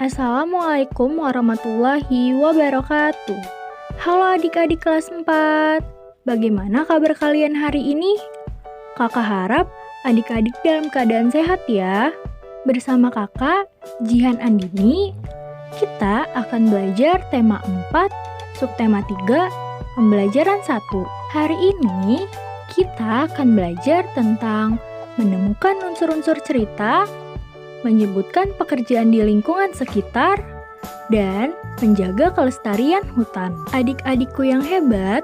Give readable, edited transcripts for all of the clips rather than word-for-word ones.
Assalamualaikum warahmatullahi wabarakatuh. Halo adik-adik kelas 4. Bagaimana kabar kalian hari ini? Kakak harap adik-adik dalam keadaan sehat ya. Bersama kakak, Jihan Andini, kita akan belajar tema 4, subtema 3, pembelajaran 1. Hari ini, kita akan belajar tentang menemukan unsur-unsur cerita, menyebutkan pekerjaan di lingkungan sekitar, dan menjaga kelestarian hutan. Adik-adikku yang hebat,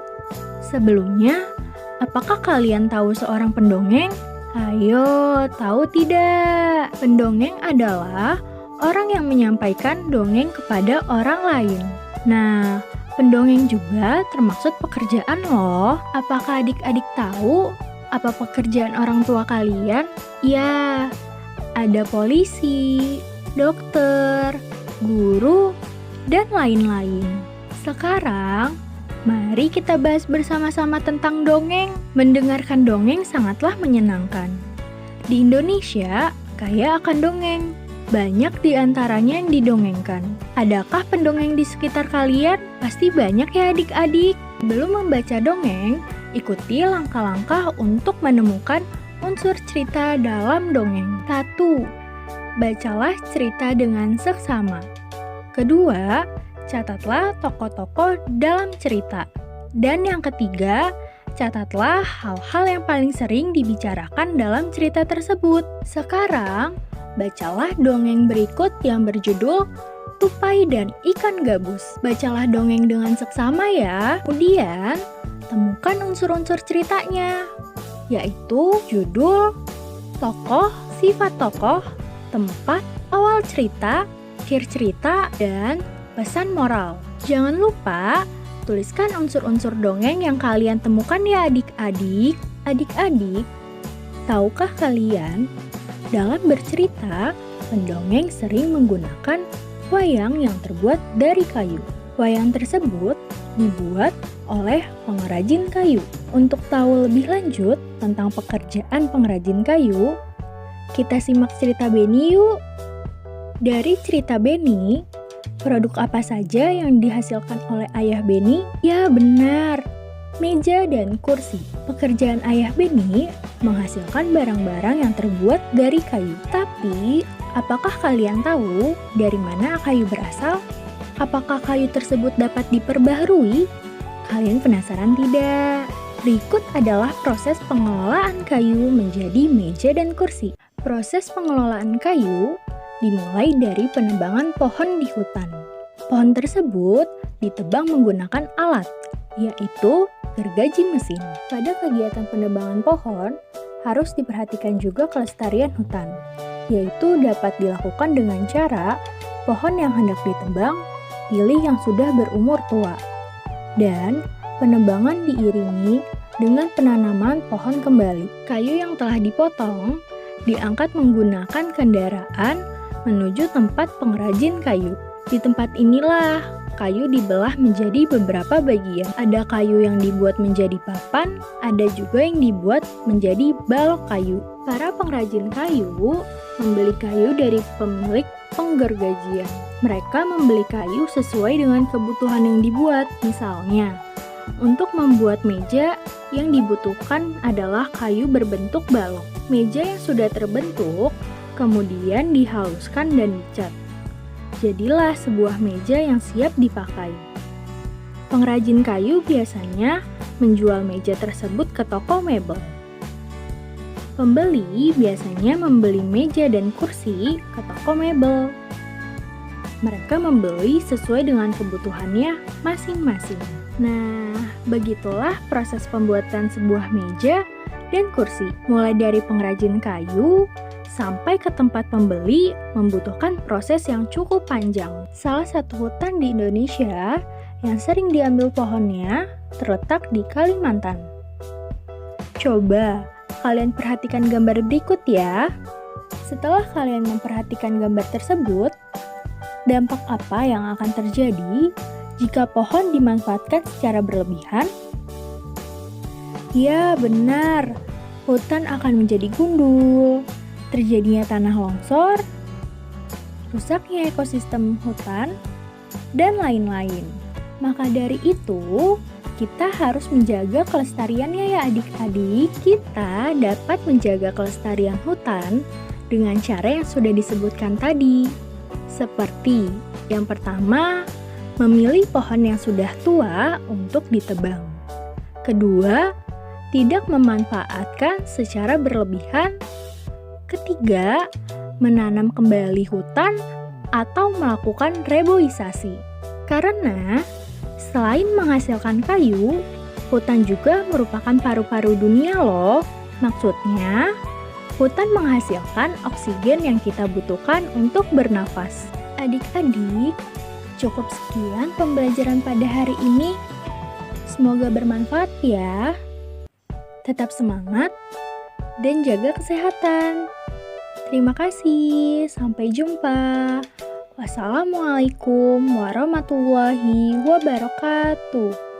sebelumnya, apakah kalian tahu seorang pendongeng? Ayo, tahu tidak? Pendongeng adalah orang yang menyampaikan dongeng kepada orang lain. Nah, pendongeng juga termasuk pekerjaan loh. Apakah adik-adik tahu apa pekerjaan orang tua kalian? Ya, ada polisi, dokter, guru, dan lain-lain. Sekarang, mari kita bahas bersama-sama tentang dongeng. Mendengarkan dongeng sangatlah menyenangkan. Di Indonesia, kaya akan dongeng. Banyak di antaranya yang didongengkan. Adakah pendongeng di sekitar kalian? Pasti banyak ya adik-adik. Sebelum membaca dongeng, ikuti langkah-langkah untuk menemukan unsur cerita dalam dongeng. 1. Bacalah cerita dengan seksama. Kedua, catatlah tokoh-tokoh dalam cerita. Dan yang ketiga, catatlah hal-hal yang paling sering dibicarakan dalam cerita tersebut. Sekarang, bacalah dongeng berikut yang berjudul Tupai dan Ikan Gabus. Bacalah dongeng dengan seksama ya. Kemudian, temukan unsur-unsur ceritanya, yaitu judul, tokoh, sifat tokoh, tempat, awal cerita, akhir cerita, dan pesan moral. Jangan lupa tuliskan unsur-unsur dongeng yang kalian temukan ya adik-adik. Adik-adik, tahukah kalian, dalam bercerita, pendongeng sering menggunakan wayang yang terbuat dari kayu. Wayang tersebut dibuat oleh pengrajin kayu. Untuk tahu lebih lanjut tentang pekerjaan pengrajin kayu, kita simak cerita Beni yuk. Dari cerita Beni, produk apa saja yang dihasilkan oleh ayah Beni? Ya benar, meja dan kursi. Pekerjaan ayah Beni menghasilkan barang-barang yang terbuat dari kayu. Tapi, apakah kalian tahu dari mana kayu berasal? Apakah kayu tersebut dapat diperbaharui? Kalian penasaran tidak? Berikut adalah proses pengelolaan kayu menjadi meja dan kursi. Proses pengelolaan kayu dimulai dari penebangan pohon di hutan. Pohon tersebut ditebang menggunakan alat, yaitu gergaji mesin. Pada kegiatan penebangan pohon, harus diperhatikan juga kelestarian hutan, yaitu dapat dilakukan dengan cara pohon yang hendak ditebang, pilih yang sudah berumur tua. Dan penebangan diiringi dengan penanaman pohon kembali. Kayu yang telah dipotong diangkat menggunakan kendaraan menuju tempat pengrajin kayu. Di tempat inilah kayu dibelah menjadi beberapa bagian. Ada kayu yang dibuat menjadi papan, ada juga yang dibuat menjadi balok kayu. Para pengrajin kayu membeli kayu dari pemilik penggergajian. Mereka membeli kayu sesuai dengan kebutuhan yang dibuat. Misalnya, untuk membuat meja yang dibutuhkan adalah kayu berbentuk balok. Meja yang sudah terbentuk kemudian dihaluskan dan dicat. Jadilah sebuah meja yang siap dipakai. Pengrajin kayu biasanya menjual meja tersebut ke toko mebel. Pembeli biasanya membeli meja dan kursi ke toko mebel. Mereka membeli sesuai dengan kebutuhannya masing-masing. Nah, begitulah proses pembuatan sebuah meja dan kursi. Mulai dari pengrajin kayu sampai ke tempat pembeli membutuhkan proses yang cukup panjang. Salah satu hutan di Indonesia yang sering diambil pohonnya terletak di Kalimantan. Coba kalian perhatikan gambar berikut ya. Setelah kalian memperhatikan gambar tersebut, dampak apa yang akan terjadi jika pohon dimanfaatkan secara berlebihan? Ya, benar. Hutan akan menjadi gundul, terjadinya tanah longsor, rusaknya ekosistem hutan, dan lain-lain. Maka dari itu, kita harus menjaga kelestariannya ya adik-adik. Kita dapat menjaga kelestarian hutan dengan cara yang sudah disebutkan tadi. Seperti yang pertama, memilih pohon yang sudah tua untuk ditebang. Kedua, tidak memanfaatkan secara berlebihan. Ketiga, menanam kembali hutan atau melakukan reboisasi. Karena selain menghasilkan kayu, hutan juga merupakan paru-paru dunia loh. Maksudnya, hutan menghasilkan oksigen yang kita butuhkan untuk bernafas. Adik-adik, cukup sekian pembelajaran pada hari ini. Semoga bermanfaat ya. Tetap semangat dan jaga kesehatan. Terima kasih. Sampai jumpa. Wassalamualaikum warahmatullahi wabarakatuh.